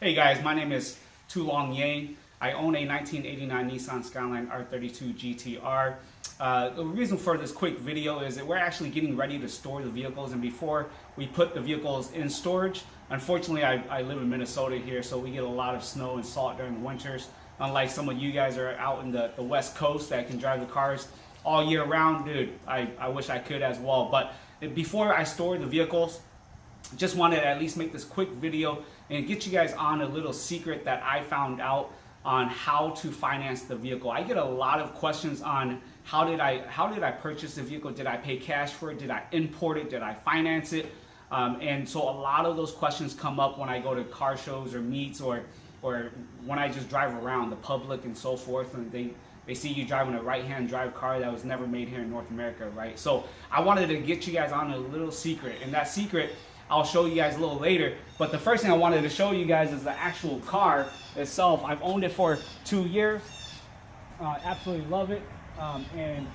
Hey guys, my name is Tu Long Yang. I own a 1989 Nissan Skyline R32 GTR. The reason for this quick video is that we're actually getting ready to store the vehicles, and before we put the vehicles in storage, unfortunately I live in Minnesota here, so we get a lot of snow and salt during the winters. Unlike some of you guys are out in the West Coast that can drive the cars all year round, dude, I wish I could as well. But before I store the vehicles, just wanted to at least make this quick video and get you guys on a little secret that I found out on how to finance the vehicle. I get a lot of questions on how did I purchase the vehicle? Did I pay cash for it? Did I import it? Did I finance it? And so a lot of those questions come up when I go to car shows or meets or when I just drive around the public and so forth, and they see you driving a right-hand drive car that was never made here in North America, right? So I wanted to get you guys on a little secret, and that secret I'll show you guys a little later. But the first thing I wanted to show you guys is the actual car itself. I've owned it for 2 years. Absolutely love it. And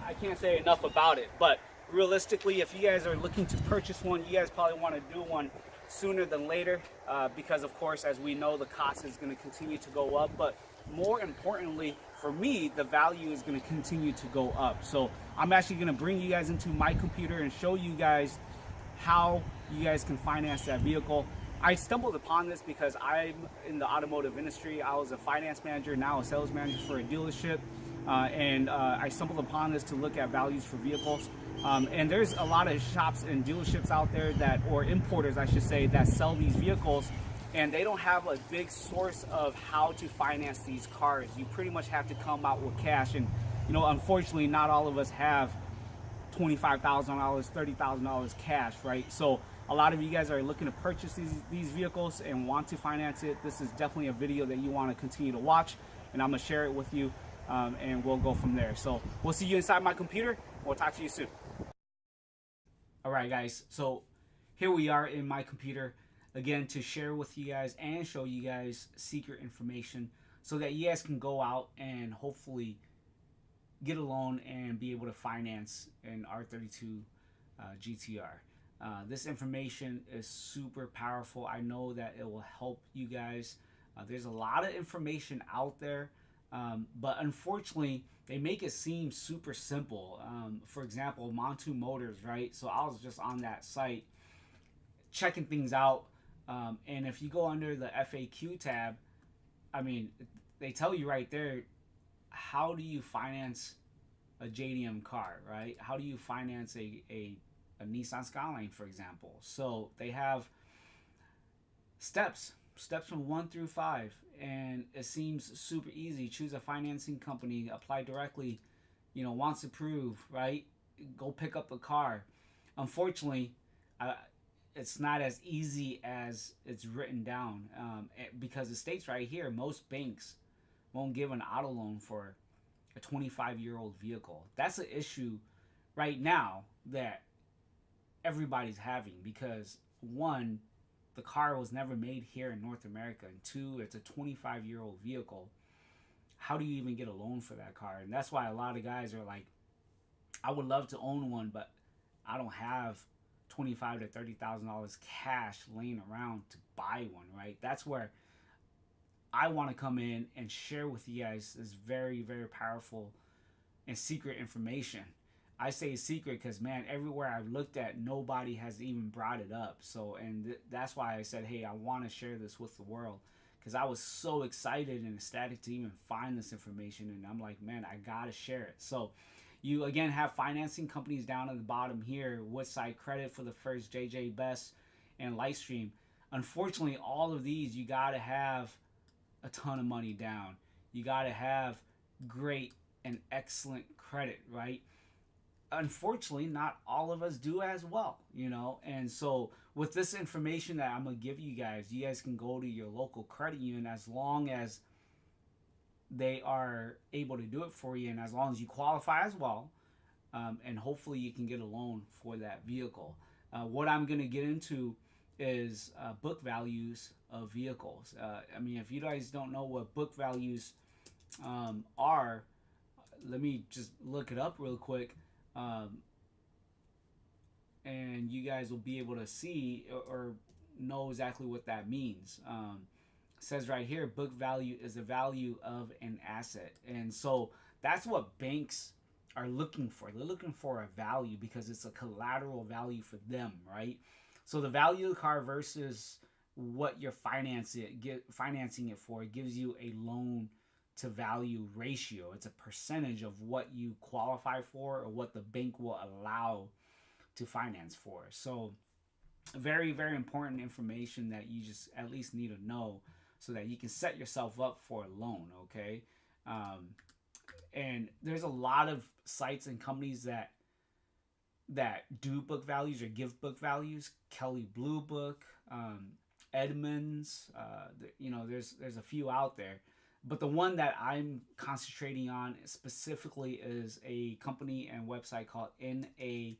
I can't say enough about it. But realistically, if you guys are looking to purchase one, you guys probably want to do one sooner than later, because of course, as we know, the cost is going to continue to go up. But more importantly, for me, the value is going to continue to go up. So I'm actually going to bring you guys into my computer and show you guys how you guys can finance that vehicle. I stumbled upon this because I'm in the automotive industry. I was a finance manager, now a sales manager for a dealership, and I stumbled upon this to look at values for vehicles. And there's a lot of shops and dealerships out there that, or importers I should say, that sell these vehicles, and they don't have a big source of how to finance these cars. You pretty much have to come out with cash, and you know, unfortunately not all of us have $25,000, $30,000 cash, right? So a lot of you guys are looking to purchase these vehicles and want to finance it. This is definitely a video that you want to continue to watch, and I'm gonna share it with you, and we'll go from there. So we'll see you inside my computer. We'll talk to you soon. All right, guys, so here we are in my computer again to share with you guys and show you guys secret information so that you guys can go out and hopefully get a loan and be able to finance an R32 GTR. This information is super powerful. I know that it will help you guys. There's a lot of information out there, but unfortunately they make it seem super simple. For example, Montu Motors, right? So I was just on that site checking things out, and if you go under the FAQ tab, I mean, they tell you right there, how do you finance a JDM car, right? How do you finance a Nissan Skyline, for example? So they have steps from 1 through 5, and it seems super easy. Choose a financing company, apply directly, you know, once approved, right? Go pick up a car. Unfortunately, it's not as easy as it's written down, because it states right here, most banks won't give an auto loan for a 25-year-old vehicle. That's an issue right now that everybody's having, because one, the car was never made here in North America, and two, it's a 25-year-old vehicle. How do you even get a loan for that car? And that's why a lot of guys are like, I would love to own one, but I don't have $25,000 to $30,000 cash laying around to buy one, right? That's where I want to come in and share with you guys this very, very powerful and secret information. I say secret because, man, everywhere I've looked at, nobody has even brought it up. So, and that's why I said, hey, I want to share this with the world, because I was so excited and ecstatic to even find this information. And I'm like, man, I got to share it. So you, again, have financing companies down at the bottom here, Woodside Credit for the first, JJ Best, and Lightstream. Unfortunately, all of these, you got to have a ton of money down. You got to have great and excellent credit, right? Unfortunately, not all of us do as well, you know. And so with this information that I'm gonna give you guys can go to your local credit union, as long as they are able to do it for you, and as long as you qualify as well, and hopefully you can get a loan for that vehicle. What I'm gonna get into is book values of vehicles. I mean, if you guys don't know what book values are, let me just look it up real quick, and you guys will be able to see, or know exactly what that means. It says right here, book value is the value of an asset. And so that's what banks are looking for. They're looking for a value because it's a collateral value for them, right? So the value of the car versus what you're financing it for, it gives you a loan to value ratio. It's a percentage of what you qualify for or what the bank will allow to finance for. So very, very important information that you just at least need to know so that you can set yourself up for a loan, okay? And there's a lot of sites and companies that do book values or give book values. Kelly Blue Book, Edmunds, there's a few out there. But the one that I'm concentrating on specifically is a company and website called NADA,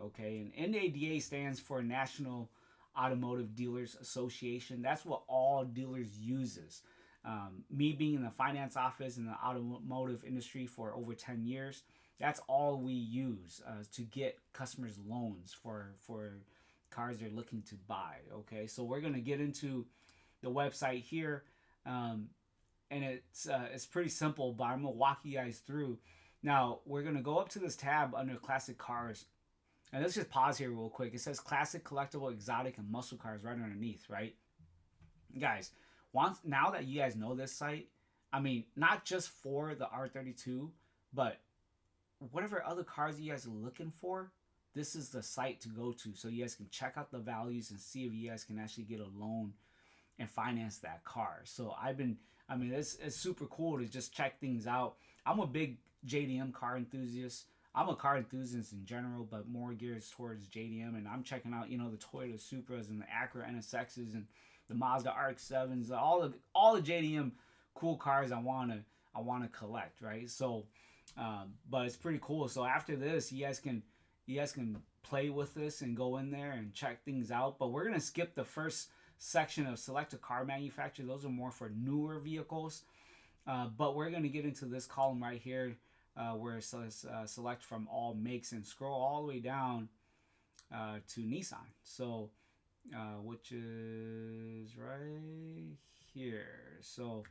okay? And NADA stands for National Automotive Dealers Association. That's what all dealers uses. Me being in the finance office in the automotive industry for over 10 years, that's all we use to get customers loans for cars they're looking to buy, okay? So we're going to get into the website here. And it's pretty simple, but I'm gonna walk you guys through. Now we're gonna go up to this tab under classic cars, and let's just pause here real quick. It says classic, collectible, exotic, and muscle cars right underneath, right? Guys, now that you guys know this site, I mean, not just for the R32, but whatever other cars you guys are looking for, this is the site to go to, so you guys can check out the values and see if you guys can actually get a loan and finance that car. So it's super cool to just check things out. I'm a big JDM car enthusiast. I'm a car enthusiast in general, but more geared towards JDM. And I'm checking out, the Toyota Supras and the Acura NSXs and the Mazda RX-7s, all the JDM cool cars I wanna collect, right? So, but it's pretty cool. So after this, you guys can play with this and go in there and check things out. But we're gonna skip the first section of select a car manufacturer. Those are more for newer vehicles, but we're going to get into this column right here where it says select from all makes and scroll all the way down to Nissan, so which is right here. So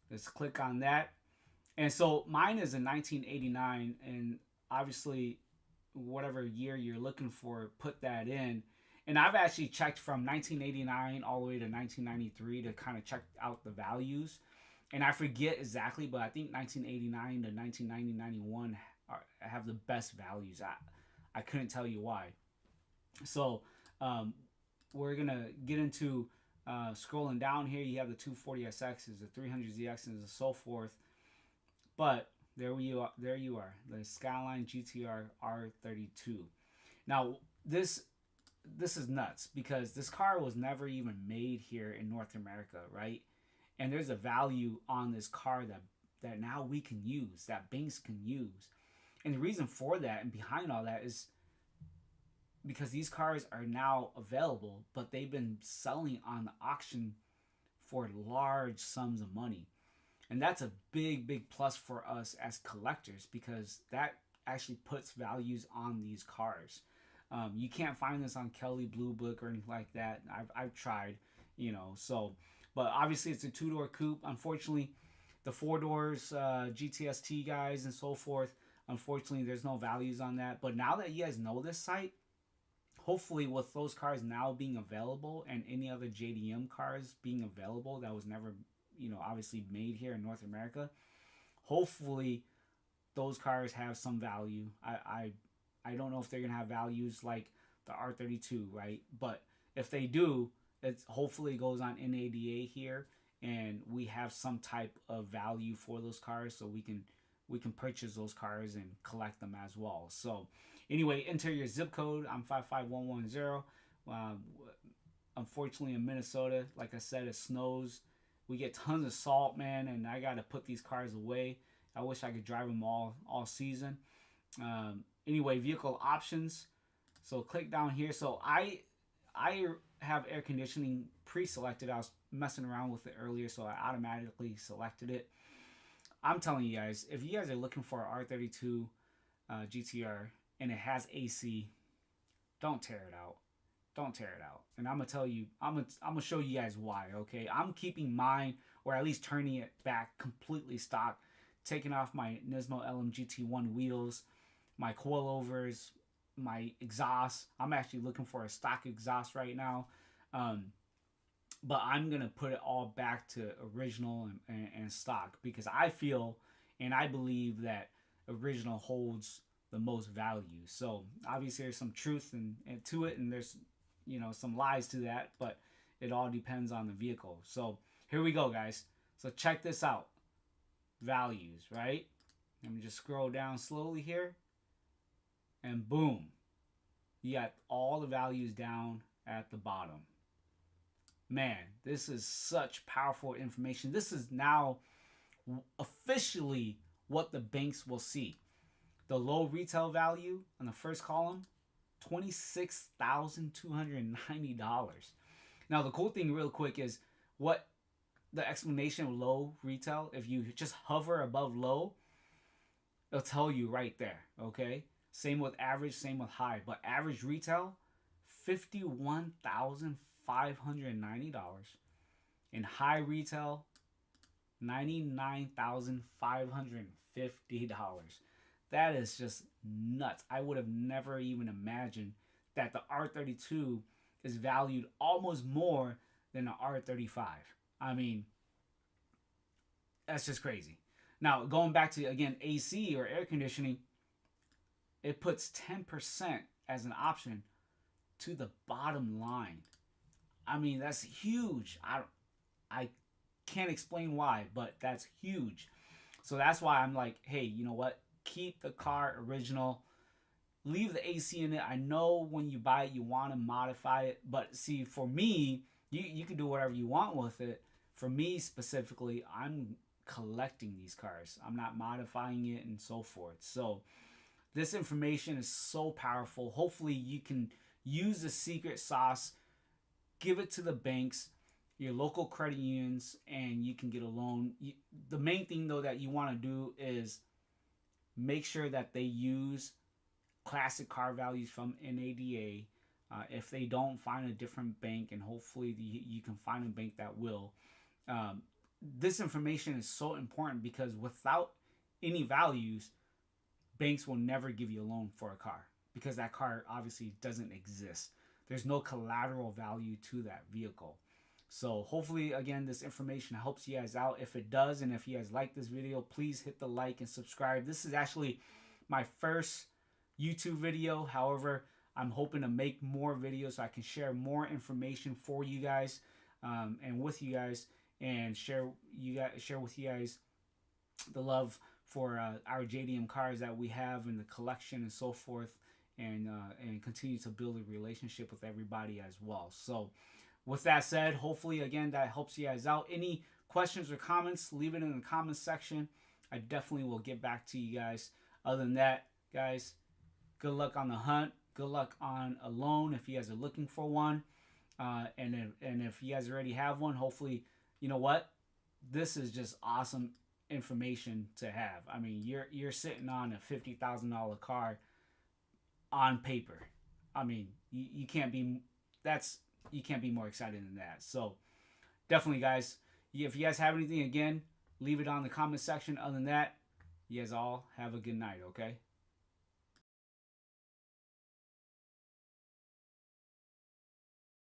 let's click on that. And so mine is a 1989, and obviously whatever year you're looking for, put that in. And I've actually checked from 1989 all the way to 1993 to kind of check out the values. And I forget exactly, but I think 1989 to 1990, 91 have the best values. I couldn't tell you why. So we're going to get into scrolling down here. You have the 240SXs, the 300ZXs, and so forth. But there you are, the Skyline GTR R32. Now, this is nuts because this car was never even made here in North America, right? And there's a value on this car that now we can use, that banks can use. And the reason for that and behind all that is because these cars are now available, but they've been selling on the auction for large sums of money. And that's a big, big plus for us as collectors because that actually puts values on these cars. You can't find this on Kelly Blue Book or anything like that. I've tried, so, but obviously it's a 2-door coupe. Unfortunately, the 4 doors, GTST guys and so forth, unfortunately there's no values on that. But now that you guys know this site, hopefully with those cars now being available and any other JDM cars being available that was never, obviously made here in North America, hopefully those cars have some value. I don't know if they're going to have values like the R32, right? But if they do, it hopefully goes on NADA here and we have some type of value for those cars so we can purchase those cars and collect them as well. So anyway, enter your zip code. I'm 55110. Unfortunately in Minnesota, like I said, it snows. We get tons of salt, man, and I got to put these cars away. I wish I could drive them all season. Anyway, vehicle options. So click down here. So I have air conditioning pre-selected. I was messing around with it earlier, so I automatically selected it. I'm telling you guys, if you guys are looking for an R32 GTR and it has AC, don't tear it out. don't tear it out. And I'm gonna tell you, I'm gonna show you guys why. Okay, I'm keeping mine, or at least turning it back completely stock, taking off my Nismo LMGT1 wheels, my coilovers, my exhaust. I'm actually looking for a stock exhaust right now. But I'm going to put it all back to original and stock, because I feel and I believe that original holds the most value. So obviously there's some truth and to it, and there's, you know, some lies to that, but it all depends on the vehicle. So here we go, guys. So check this out. Values, right? Let me just scroll down slowly here, and boom, you got all the values down at the bottom. Man, this is such powerful information. This is now officially what the banks will see. The low retail value on the first column, $26,290. Now, the cool thing real quick is what the explanation of low retail, if you just hover above low, it'll tell you right there, okay? Same with average, same with high. But average retail, $51,590. And high retail, $99,550. That is just nuts. I would have never even imagined that the R32 is valued almost more than the R35. I mean, that's just crazy. Now, going back to, again, AC or air conditioning, it puts 10% as an option to the bottom line. I mean, that's huge. I can't explain why, but that's huge. So that's why I'm like, hey, you know what? Keep the car original. Leave the AC in it. I know when you buy it, you want to modify it. But see, for me, you can do whatever you want with it. For me specifically, I'm collecting these cars. I'm not modifying it and so forth. So this information is so powerful. Hopefully you can use the secret sauce, give it to the banks, your local credit unions, and you can get a loan. The main thing though that you want to do is make sure that they use classic car values from NADA. If they don't, find a different bank, and hopefully you can find a bank that will. This information is so important because without any values, banks will never give you a loan for a car, because that car obviously doesn't exist. There's no collateral value to that vehicle. So hopefully, again, this information helps you guys out. If it does, and if you guys like this video, please hit the like and subscribe. This is actually my first YouTube video. However, I'm hoping to make more videos so I can share more information for you guys, and with you guys, and share with you guys the love for our JDM cars that we have in the collection and so forth, and continue to build a relationship with everybody as well. So with that said, hopefully, again, that helps you guys out. Any questions or comments, leave it in the comments section. I definitely will get back to you guys. Other than that, guys, good luck on the hunt. Good luck on a loan if you guys are looking for one. And if you guys already have one, hopefully, you know what? This is just awesome information to have. I mean, you're sitting on a $50,000 car on paper. I mean, you can't be more excited than that. So definitely, guys, if you guys have anything, again, leave it on the comment section. Other than that, you guys all have a good night, okay?